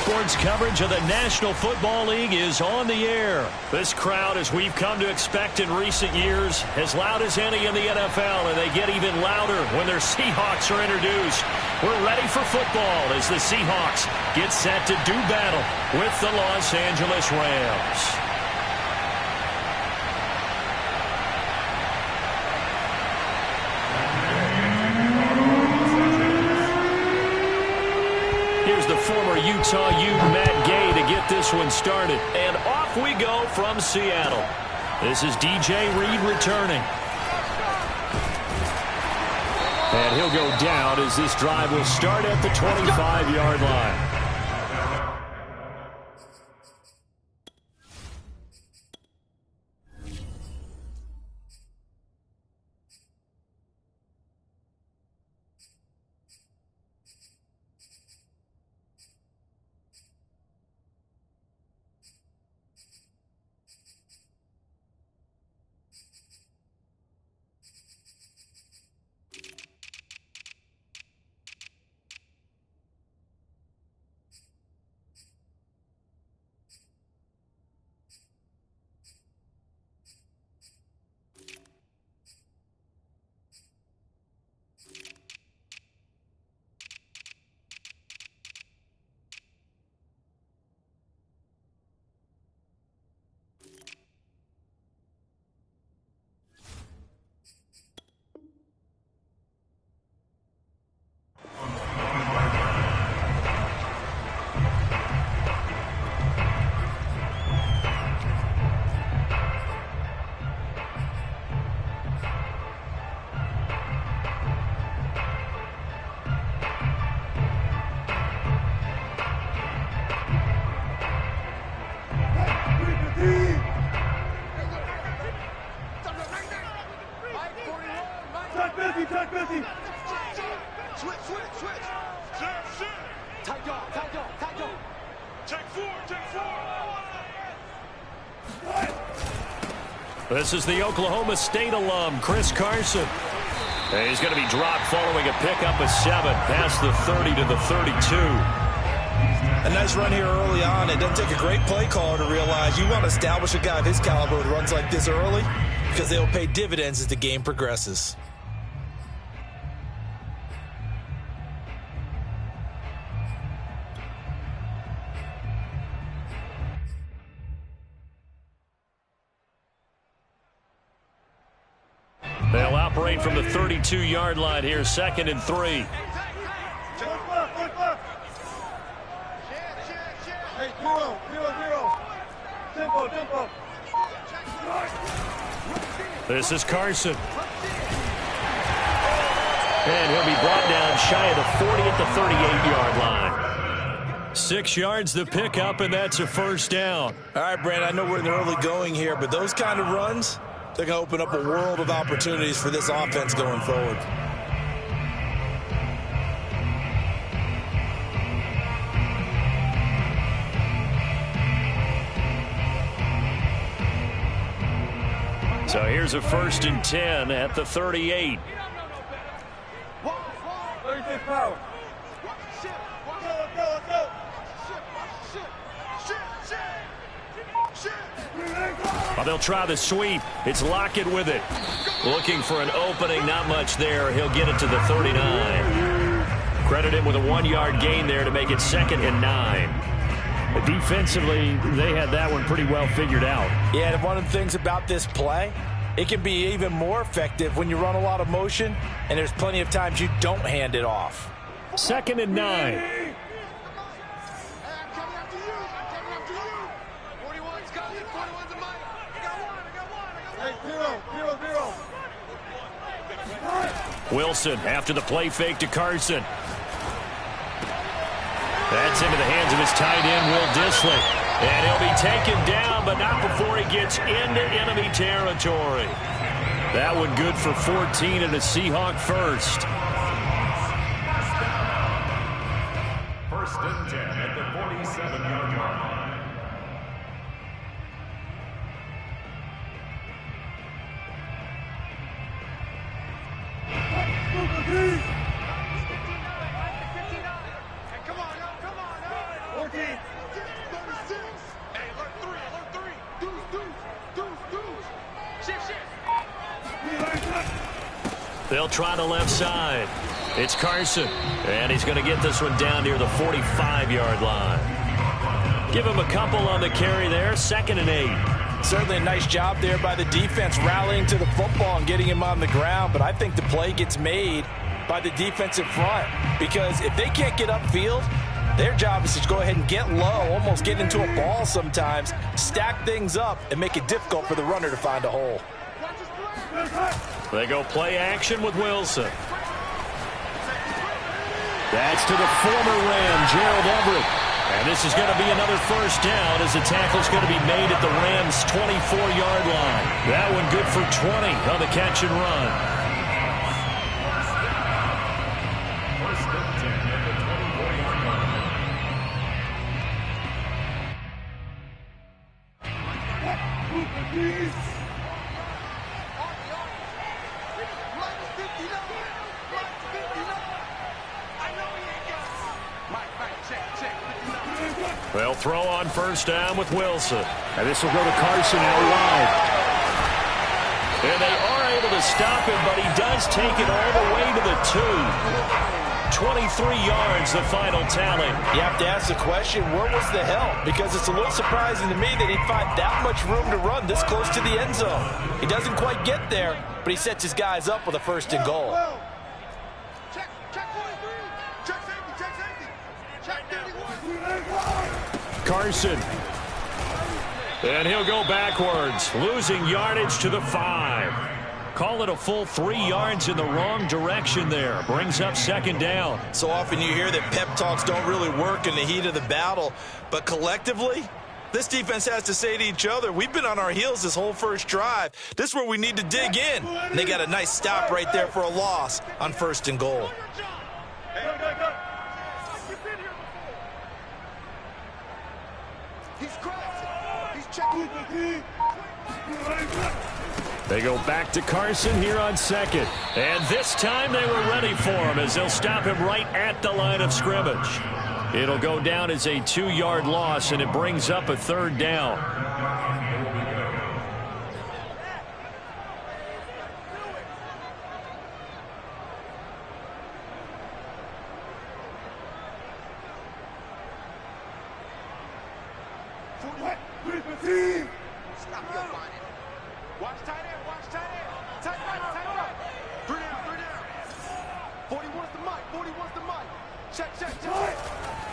Sports coverage of the National Football League is on the air. This crowd, as we've come to expect in recent years, as loud as any in the NFL, and they get even louder when their Seahawks are introduced. We're ready for football as the Seahawks get set to do battle with the Los Angeles Rams. Here's the former Utah Ute, Matt Gay, to get this one started. And off we go from Seattle. This is DJ Reed returning. And he'll go down as this drive will start at the 25-yard line. This is the Oklahoma State alum, Chris Carson. And he's going to be dropped following a pickup of 7 past the 30 to the 32. A nice run here early on. It doesn't take a great play caller to realize you want to establish a guy of his caliber who runs like this early because they'll pay dividends as the game progresses. They'll operate from the 32-yard line here, 2nd and 3. This is Carson. And he'll be brought down shy of the 40 at the 38-yard line. 6 yards the pickup, and that's a first down. All right, Brandon, I know we're in the early going here, but those kind of runs, they're going to open up a world of opportunities for this offense going forward. So here's a 1st and 10 at the 38. Well, they'll try the sweep. It's Lockett with it. Looking for an opening, not much there. He'll get it to the 39. Credit him with a 1-yard gain there to make it 2nd and 9. Defensively, they had that one pretty well figured out. Yeah, and one of the things about this play, it can be even more effective when you run a lot of motion, and there's plenty of times you don't hand it off. 2nd and 9. Wilson after the play fake to Carson. That's into the hands of his tight end, Will Dissly. And he'll be taken down, but not before he gets into enemy territory. That one good for 14 and a Seahawk first. 1st and 10 at the 47-yard line. They'll try the left side. It's Carson, and he's going to get this one down near the 45-yard line. Give him a couple on the carry there, 2nd and 8. Certainly a nice job there by the defense rallying to the football and getting him on the ground, but I think the play gets made by the defensive front because if they can't get upfield, their job is to go ahead and get low, almost get into a ball sometimes, stack things up, and make it difficult for the runner to find a hole. They go play action with Wilson. That's to the former Ram, Gerald Everett. And this is going to be another first down as the tackle's going to be made at the Rams' 24-yard line. That one good for 20 on the catch and run. They'll throw on first down with Wilson. And this will go to Carson out wide. And they are able to stop him, but he does take it all the way to the 2. 23 yards, the final tally. You have to ask the question, where was the help? Because it's a little surprising to me that he'd find that much room to run this close to the end zone. He doesn't quite get there, but he sets his guys up with a 1st and goal. Carson. And he'll go backwards, losing yardage to the 5. Call it a full 3 yards in the wrong direction there. Brings up 2nd down. So often you hear that pep talks don't really work in the heat of the battle, but collectively, this defense has to say to each other, we've been on our heels this whole first drive. This is where we need to dig in. And they got a nice stop right there for a loss on 1st and goal. They go back to Carson here on 2nd. And this time they were ready for him as they'll stop him right at the line of scrimmage. It'll go down as a 2-yard loss, and it brings up a 3rd down.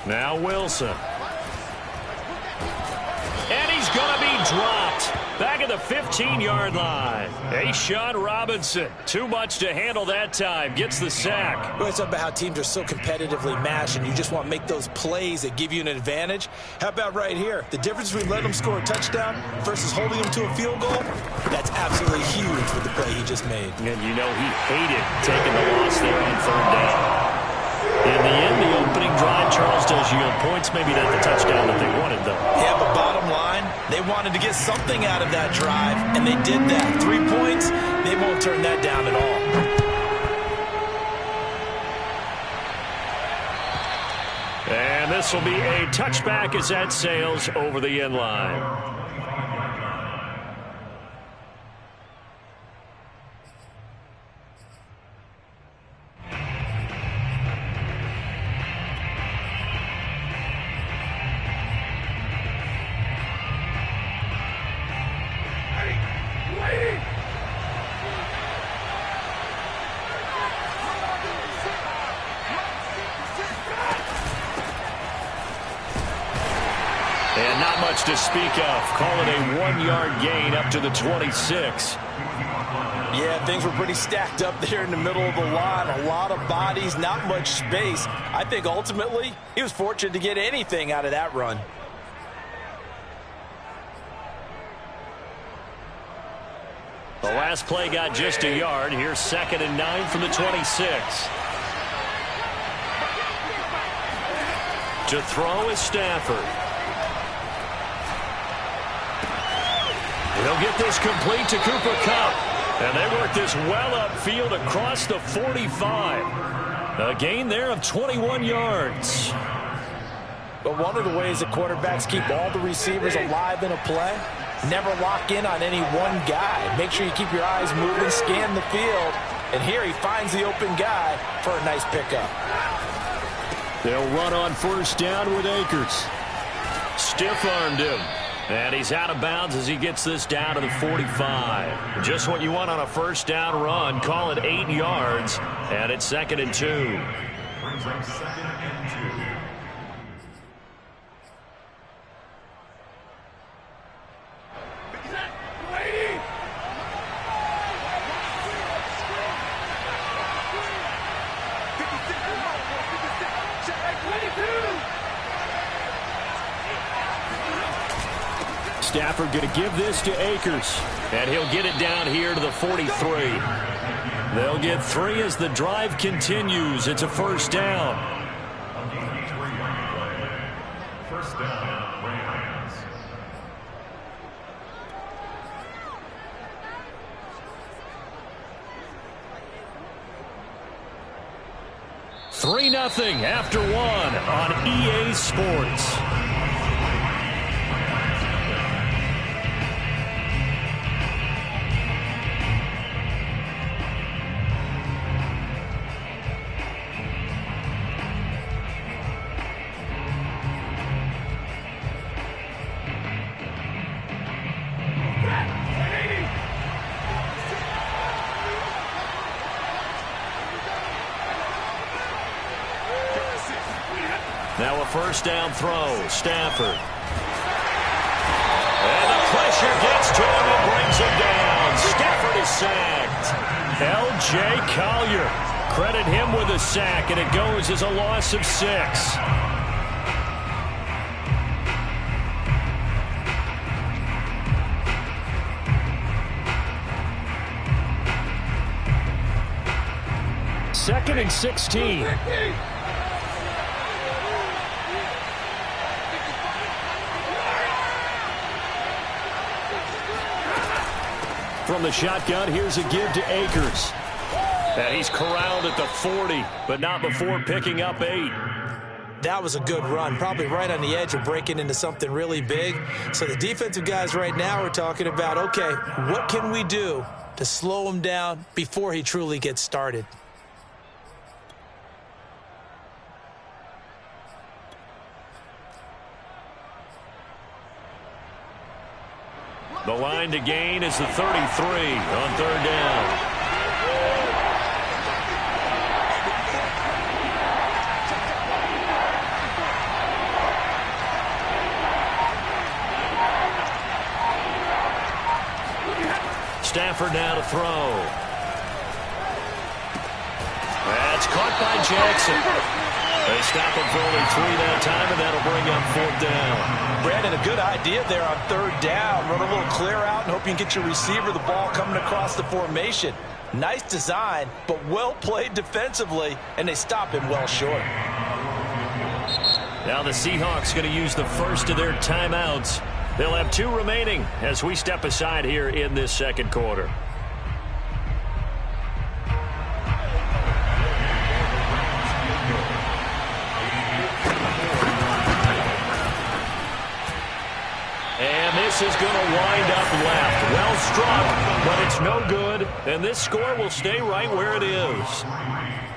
Now Wilson. And he's going to be dropped. Back at the 15-yard line. A'Shawn Robinson. Too much to handle that time. Gets the sack. We always talk about how teams are so competitively matched and you just want to make those plays that give you an advantage. How about right here? The difference between letting them score a touchdown versus holding them to a field goal, that's absolutely huge with the play he just made. And you know he hated taking the loss there on 3rd down. In the end, the opening drive, Charles does yield points. Maybe not the touchdown that they wanted, though. Yeah, but bottom line, they wanted to get something out of that drive, and they did that. 3 points, they won't turn that down at all. And this will be a touchback as that sails over the end line. And not much to speak of. Call it a 1-yard gain up to the 26. Yeah, things were pretty stacked up there in the middle of the line. A lot of bodies, not much space. I think ultimately he was fortunate to get anything out of that run. The last play got just a yard. Here's 2nd and 9 from the 26. To throw is Stafford. He'll get this complete to Cooper Kupp. And they work this well upfield across the 45. A gain there of 21 yards. But one of the ways that quarterbacks keep all the receivers alive in a play, never lock in on any one guy. Make sure you keep your eyes moving, scan the field. And here he finds the open guy for a nice pickup. They'll run on first down with Akers. Stiff-armed him. And he's out of bounds as he gets this down to the 45. Just what you want on a first down run. Call it 8 yards. And it's 2nd and 2. Brings up 2nd and 2. Stafford going to give this to Akers. And he'll get it down here to the 43. They'll get 3 as the drive continues. It's a first down. First down, Rams. $3-0 after 1 on EA Sports. Now a first down throw. Stafford. And the pressure gets to him and brings him down. Stafford is sacked. L.J. Collier. Credit him with a sack, and it goes as a loss of 6. Second and 16. From the shotgun, here's a give to Akers. And he's corralled at the 40, but not before picking up 8. That was a good run, probably right on the edge of breaking into something really big. So the defensive guys right now are talking about, okay, what can we do to slow him down before he truly gets started? The line to gain is the 33 on third down. Stafford now to throw. That's caught by Jackson. They stop him for only 3 that time, and that'll bring up 4th down. Brandon, a good idea there on third down. Run a little clear out and hope you can get your receiver the ball coming across the formation. Nice design, but well played defensively, and they stop him well short. Now the Seahawks going to use the first of their timeouts. They'll have 2 remaining as we step aside here in this second quarter. This is going to wind up left. Well struck, but it's no good. And this score will stay right where it is.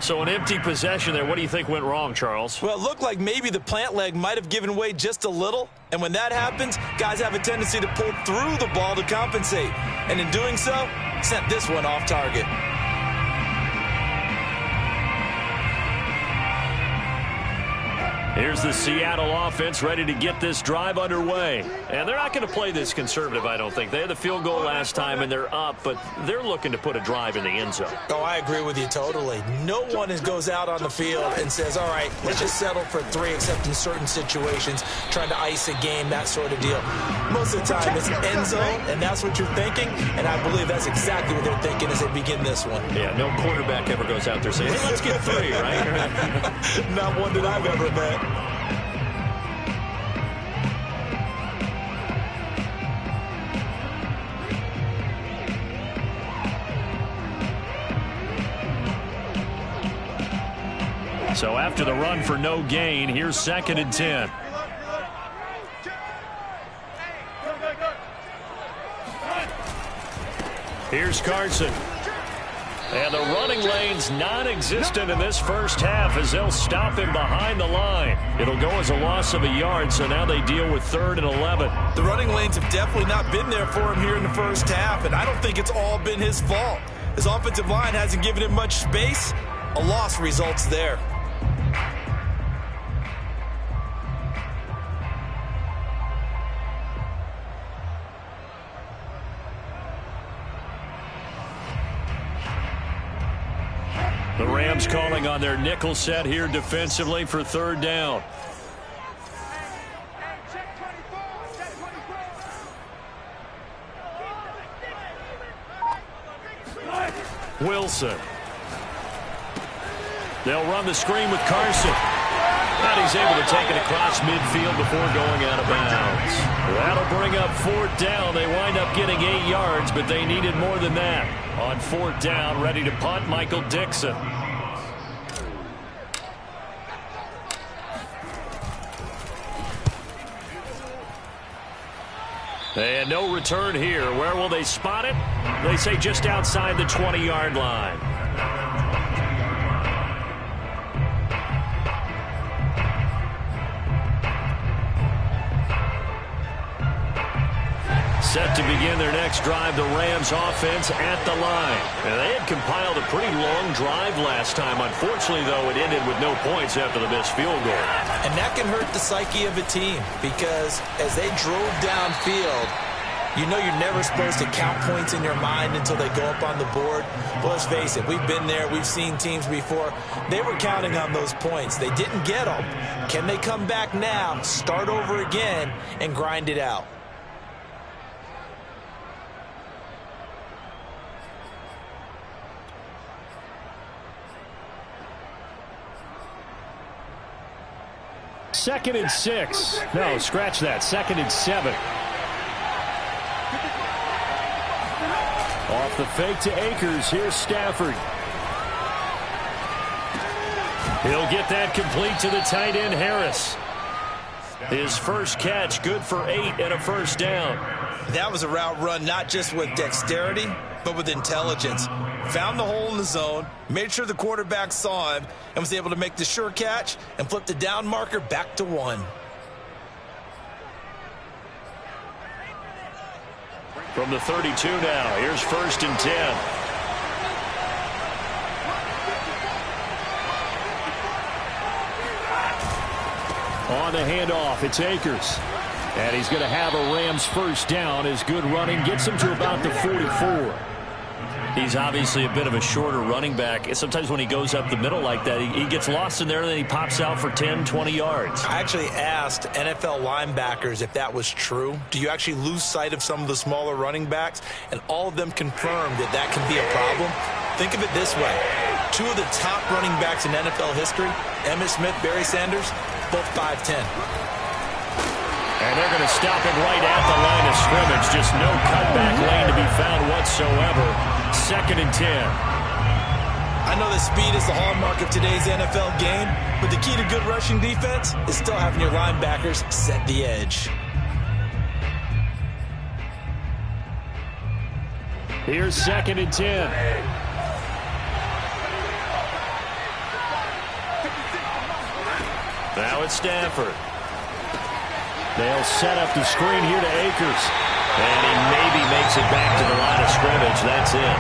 So an empty possession there. What do you think went wrong, Charles? Well, it looked like maybe the plant leg might have given way just a little. And when that happens, guys have a tendency to pull through the ball to compensate. And in doing so, sent this one off target. Here's the Seattle offense ready to get this drive underway. And they're not going to play this conservative, I don't think. They had the field goal last time, and they're up, but they're looking to put a drive in the end zone. Oh, I agree with you totally. No one goes out on the field and says, all right, let's just settle for 3, except in certain situations, trying to ice a game, that sort of deal. Most of the time, it's end zone, and that's what you're thinking, and I believe that's exactly what they're thinking as they begin this one. Yeah, no quarterback ever goes out there saying, hey, let's get 3, right? Not one that I've ever met. So after the run for no gain, here's 2nd and 10. Here's Carson. And the running lane's non-existent in this first half as they'll stop him behind the line. It'll go as a loss of a yard, so now they deal with 3rd and 11. The running lanes have definitely not been there for him here in the first half, and I don't think it's all been his fault. His offensive line hasn't given him much space. A loss results there. The Rams calling on their nickel set here defensively for 3rd down. Wilson. They'll run the screen with Carson. And he's able to take it across midfield before going out of bounds. That'll bring up 4th down. They wind up getting 8 yards, but they needed more than that. On 4th down, ready to punt, Michael Dixon. And no return here. Where will they spot it? They say just outside the 20-yard line. Set to begin their next drive, the Rams offense at the line. And they had compiled a pretty long drive last time. Unfortunately, though, it ended with no points after the missed field goal. And that can hurt the psyche of a team because as they drove downfield, you know you're never supposed to count points in your mind until they go up on the board. But let's face it, we've been there. We've seen teams before. They were counting on those points. They didn't get them. Can they come back now, start over again, and grind it out? Second and 6. No, scratch that. 2nd and 7. Off the fake to Akers. Here's Stafford. He'll get that complete to the tight end, Harris. His first catch, good for 8 and a first down. That was a route run not just with dexterity, but with intelligence. Found the hole in the zone, made sure the quarterback saw him, and was able to make the sure catch and flip the down marker back to 1. From the 32 now, here's 1st and 10. On the handoff, it's Akers. And he's going to have a Rams first down. His good running gets him to about the 44. He's obviously a bit of a shorter running back. Sometimes when he goes up the middle like that, he gets lost in there, and then he pops out for 10, 20 yards. I actually asked NFL linebackers if that was true. Do you actually lose sight of some of the smaller running backs? And all of them confirmed that that can be a problem. Think of it this way. 2 of the top running backs in NFL history, Emmitt Smith, Barry Sanders, both 5'10". And they're going to stop it right at the line of scrimmage. Just no cutback lane to be found whatsoever. 2nd and 10. I know that speed is the hallmark of today's NFL game, but the key to good rushing defense is still having your linebackers set the edge. Here's 2nd and 10. Now it's Stafford. They'll set up the screen here to Akers. And he maybe makes it back to the line of scrimmage. That's it.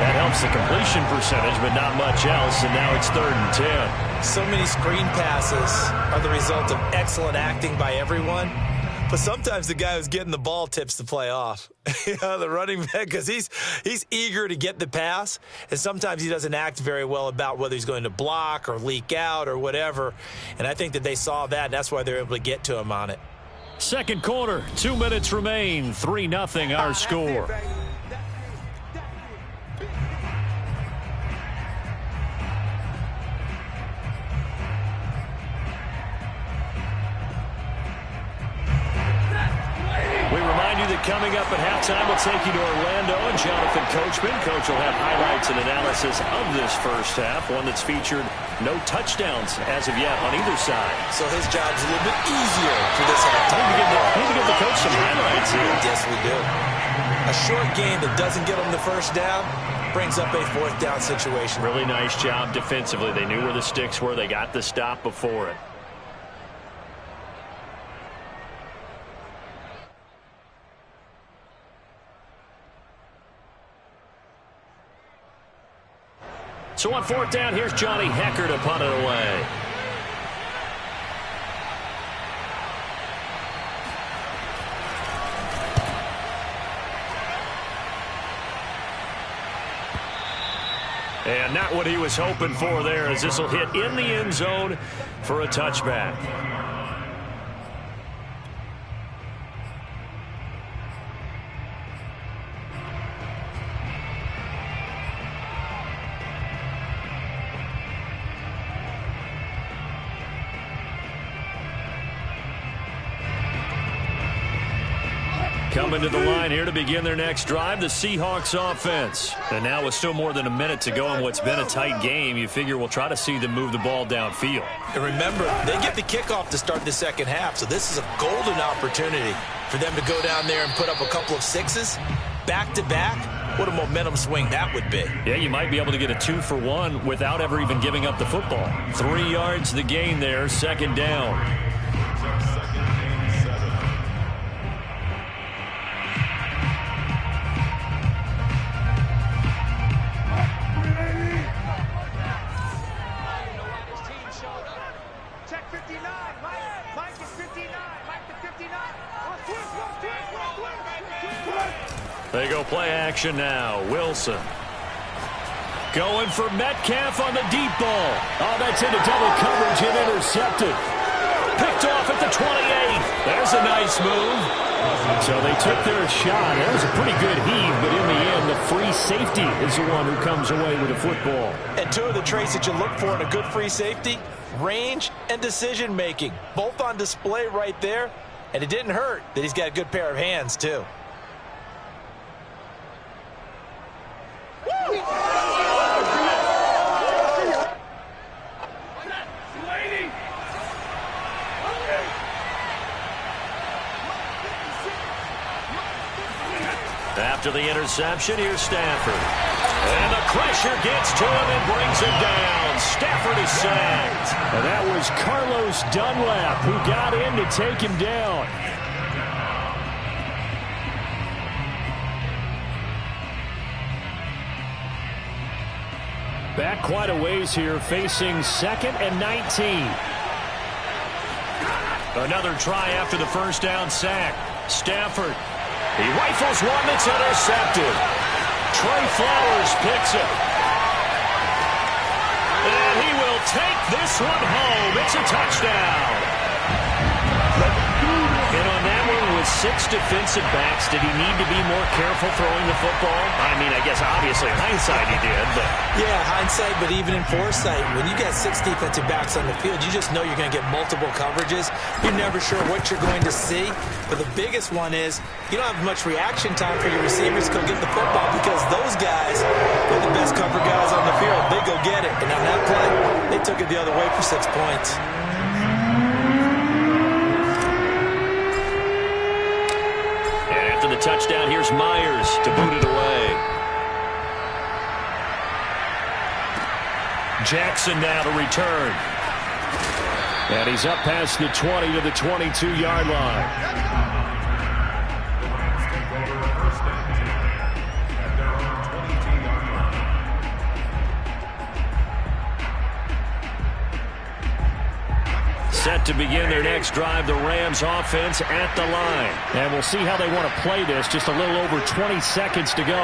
That helps the completion percentage, but not much else. And now it's 3rd and 10. So many screen passes are the result of excellent acting by everyone. But sometimes the guy who's getting the ball tips the play off. The running back, because he's eager to get the pass. And sometimes he doesn't act very well about whether he's going to block or leak out or whatever. And I think that they saw that, and that's why they're able to get to him on it. Second quarter, 2 minutes remain. 3-0 our score. We remind you that coming up at halftime, we'll take you to Orlando and Jonathan Coachman. Coach will have highlights and analysis of this first half, one that's featured no touchdowns as of yet on either side. So his job's a little bit easier for this halftime. Need to give the coach some highlights here. Yes, we do. A short game that doesn't get them the first down brings up a fourth down situation. Really nice job defensively. They knew where the sticks were. They got the stop before it. So on fourth down, here's Johnny Hekker to punt it away. And not what he was hoping for there, as this will hit in the end zone for a touchback. Coming to the line here to begin their next drive, the Seahawks offense. And now with still more than a minute to go in what's been a tight game, you figure we'll try to see them move the ball downfield. And remember, they get the kickoff to start the second half, so this is a golden opportunity for them to go down there and put up a couple of sixes back-to-back. What a momentum swing that would be. Yeah, you might be able to get a 2-for-1 without ever even giving up the football. 3 yards the gain there, second down. They go play action now. Wilson. Going for Metcalf on the deep ball. Oh, that's into double coverage and intercepted. Picked off at the 28. There's a nice move. So they took their shot. That was a pretty good heave, but in the end, the free safety is the one who comes away with the football. And two of the traits that you look for in a good free safety, range and decision-making. Both on display right there. And it didn't hurt that he's got a good pair of hands, too. After the interception, here's Stafford. And the pressure gets to him and brings him down. Stafford is sacked. And that was Carlos Dunlap who got in to take him down. Back quite a ways here, facing 2nd and 19. Another try after the first down sack. Stafford. He rifles one that's intercepted. Trey Flowers picks it. And he will take this one home. It's a touchdown. And on that one, with 6 defensive backs, did he need to be more careful throwing the football? I mean, I guess obviously in hindsight he did, but... Yeah, hindsight, but even in foresight, when you got 6 defensive backs on the field, you just know you're going to get multiple coverages. You're never sure what you're going to see. But the biggest one is you don't have much reaction time for your receivers to go get the football because those guys are the best cover guys on the field. They go get it. And on that play, they took it the other way for 6 points. The touchdown, here's Myers to boot it away. Jackson now to return. And he's up past the 20 to the 22-yard line. Set to begin their next drive, the Rams offense at the line. And we'll see how they want to play this. Just a little over 20 seconds to go.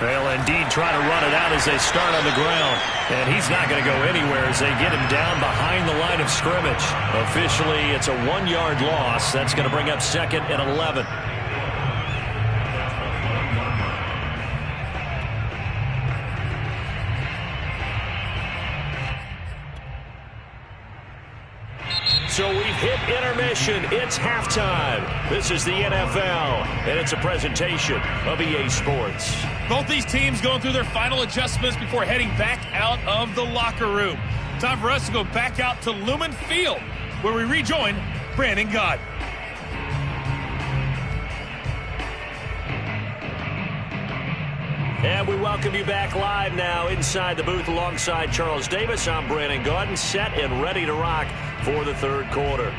They'll indeed try to run it out as they start on the ground. And he's not going to go anywhere as they get him down behind the line of scrimmage. Officially, it's a 1-yard loss. That's going to bring up 2nd and 11. So we've hit intermission. It's halftime. This is the NFL, and it's a presentation of EA Sports. Both these teams going through their final adjustments before heading back out of the locker room. Time for us to go back out to Lumen Field where we rejoin Brandon Gaudin. And we welcome you back live now inside the booth alongside Charles Davis. I'm Brandon Gaudin, set and ready to rock for the third quarter.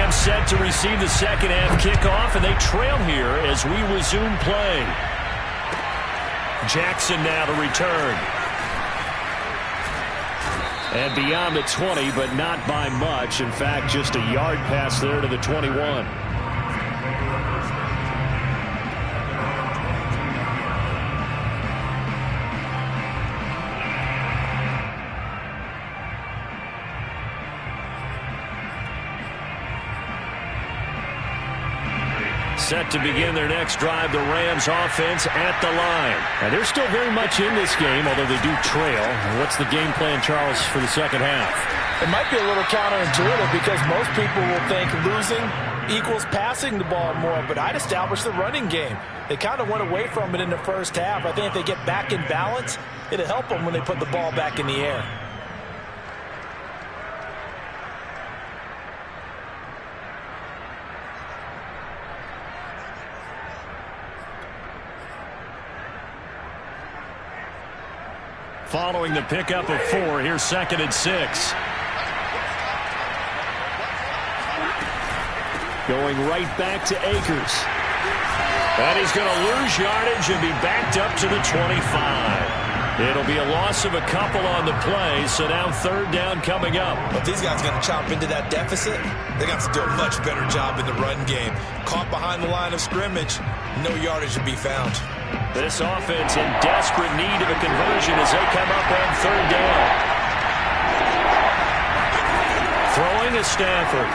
Set to receive the second half kickoff, and they trail here as we resume play. Jackson now to return. And beyond the 20, but not by much. In fact, just a yard pass there to the 21. Set to begin their next drive, the Rams offense at the line. And they're still very much in this game, although they do trail. What's the game plan, Charles, for the second half? It might be a little counterintuitive because most people will think losing equals passing the ball more, but I'd establish the running game. They kind of went away from it in the first half. I think if they get back in balance, it'll help them when they put the ball back in the air. Following the pickup of 4, here's 2nd and 6. Going right back to Akers. And he's going to lose yardage and be backed up to the 25. It'll be a loss of a couple on the play, so now 3rd down coming up. But these guys are going to chop into that deficit. They got to do a much better job in the run game. Caught behind the line of scrimmage, no yardage to be found. This offense in desperate need of a conversion as they come up on 3rd down. Throwing is Stafford.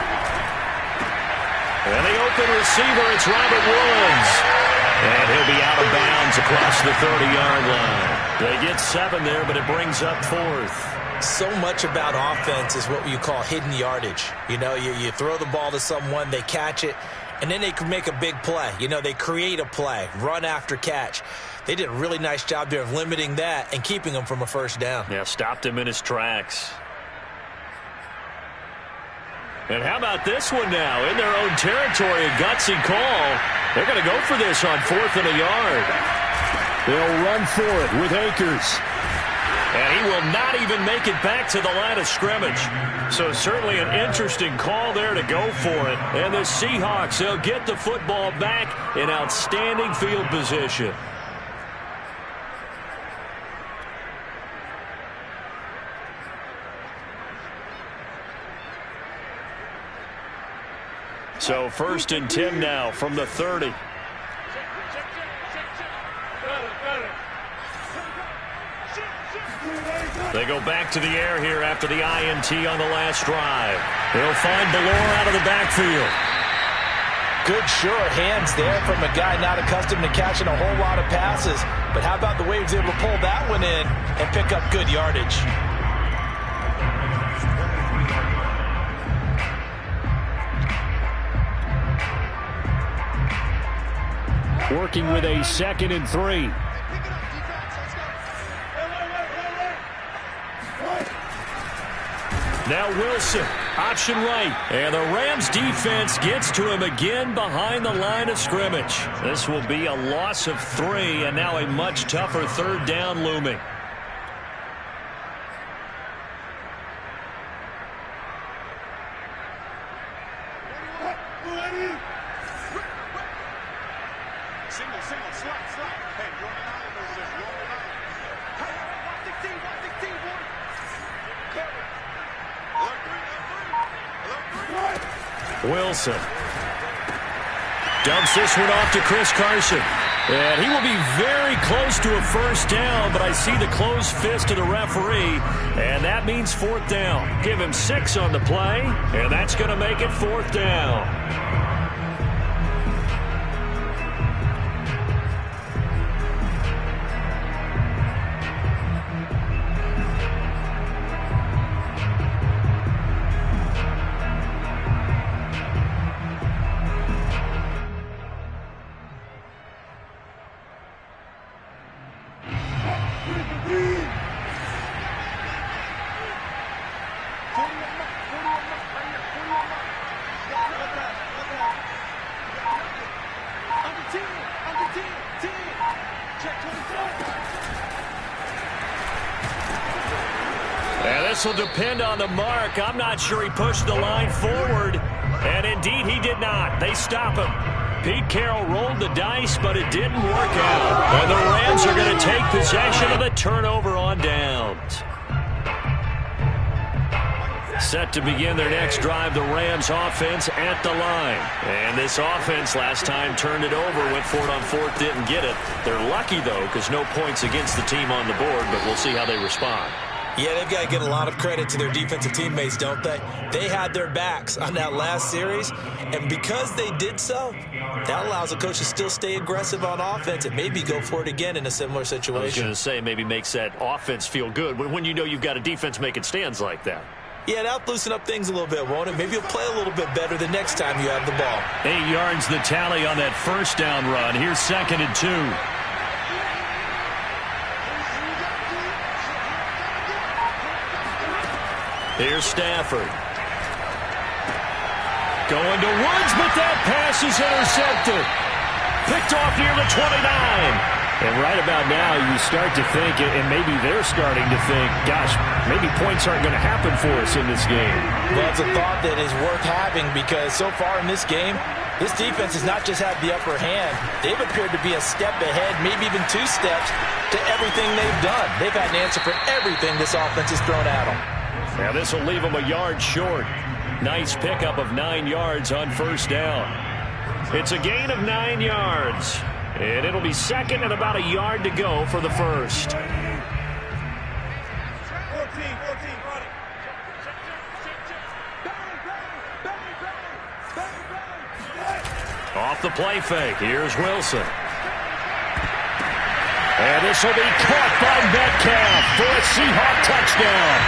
And the open receiver, it's Robert Woods. And he'll be out of bounds across the 30-yard line. They get 7 there, but it brings up 4th. So much about offense is what you call hidden yardage. You know, you throw the ball to someone, they catch it, and then they can make a big play. You know, they create a play, run after catch. They did a really nice job there of limiting that and keeping him from a 1st down. Yeah, stopped him in his tracks. And how about this one now? In their own territory, a gutsy call. They're going to go for this on 4th and a yard. They'll run for it with Akers. And he will not even make it back to the line of scrimmage. So certainly an interesting call there to go for it. And the Seahawks, they'll get the football back in outstanding field position. So 1st and 10 now from the 30. They go back to the air here after the INT on the last drive. They'll find Ballore out of the backfield. Good sure hands there from a guy not accustomed to catching a whole lot of passes. But how about the way he was able to pull that one in and pick up good yardage? Working with a 2nd and 3. Now Wilson, option right. And the Rams defense gets to him again behind the line of scrimmage. This will be a loss of 3, and now a much tougher 3rd down looming. Wilson dumps this one off to Chris Carson. And he will be very close to a 1st down, but I see the closed fist of the referee, and that means 4th down. Give him 6 on the play, and that's going to make it 4th down. This will depend on the mark. I'm not sure he pushed the line forward. And indeed, he did not. They stop him. Pete Carroll rolled the dice, but it didn't work out. And the Rams are going to take possession of the turnover on downs. Set to begin their next drive, the Rams offense at the line. And this offense last time turned it over, went for it on fourth, didn't get it. They're lucky, though, because no points against the team on the board, but we'll see how they respond. Yeah, they've got to get a lot of credit to their defensive teammates, don't they? They had their backs on that last series, and because they did so, that allows the coach to still stay aggressive on offense and maybe go for it again in a similar situation. I was going to say, maybe makes that offense feel good when you know you've got a defense making stands like that. Yeah, that'll loosen up things a little bit, won't it? Maybe you'll play a little bit better the next time you have the ball. 8 yards the tally on that first down run. Here's 2nd and 2. Here's Stafford. Going to Woods, but that pass is intercepted. Picked off near the 29. And right about now, you start to think, and maybe they're starting to think, gosh, maybe points aren't going to happen for us in this game. Well, it's a thought that is worth having because so far in this game, this defense has not just had the upper hand. They've appeared to be a step ahead, maybe even 2 steps to everything they've done. They've had an answer for everything this offense has thrown at them. Now this will leave them a yard short. Nice pickup of 9 yards on first down. It's a gain of 9 yards. And it'll be second and about a yard to go for the first. Off the play fake. Here's Wilson. And this will be caught by Metcalf for a Seahawk touchdown.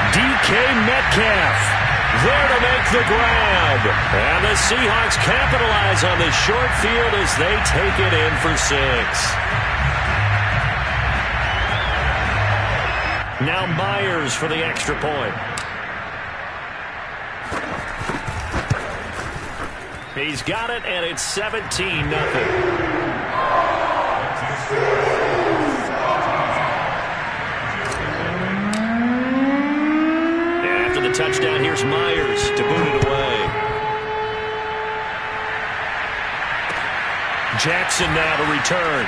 DK Metcalf there to make the grab. And the Seahawks capitalize on this short field as they take it in for 6. Now Myers for the extra point. He's got it, and it's 17-0. The touchdown. Here's Myers to boot it away. Jackson now to return.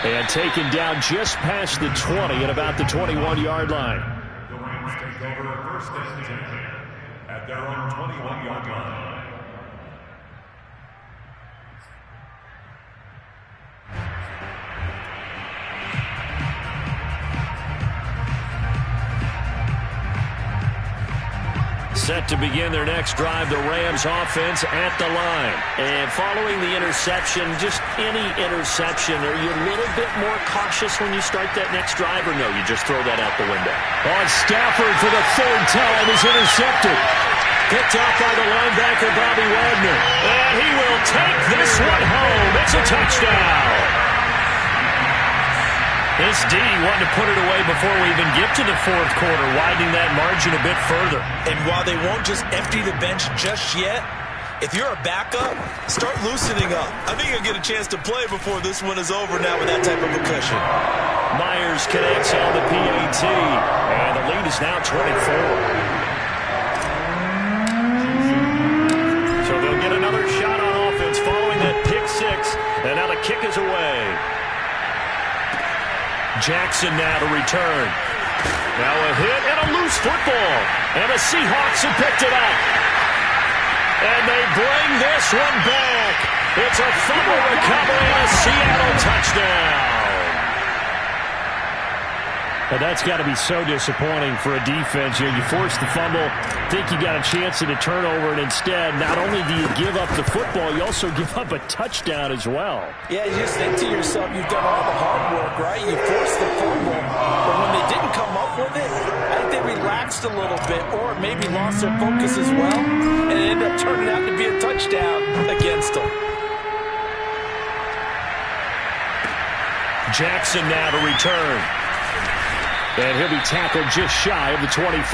And taken down just past the 20 at about the 21-yard line. The Rams take over 1st and 10 at their own 21-yard line. Set to begin their next drive, the Rams offense at the line. And following the interception, just any interception, are you a little bit more cautious when you start that next drive, or no, you just throw that out the window? On Stafford for the 3rd time is intercepted. Picked off by the linebacker, Bobby Wagner. And he will take this one home. It's a touchdown. This D wanted to put it away before we even get to the 4th quarter, widening that margin a bit further. And while they won't just empty the bench just yet, if you're a backup, start loosening up. I think you'll get a chance to play before this one is over now with that type of a cushion. Myers connects on the PAT, and the lead is now 24. So they'll get another shot on offense following that pick 6, and now the kick is away. Jackson now to return. Now a hit and a loose football. And the Seahawks have picked it up. And they bring this one back. It's a fumble recovery and a Seattle touchdown. Well, that's got to be so disappointing for a defense. You force the fumble, think you got a chance at a turnover, and instead, not only do you give up the football, you also give up a touchdown as well. Yeah, you just think to yourself, you've done all the hard work, right? You forced the fumble, but when they didn't come up with it, I think they relaxed a little bit or maybe lost their focus as well, and it ended up turning out to be a touchdown against them. Jackson now to return. And he'll be tackled just shy of the 25.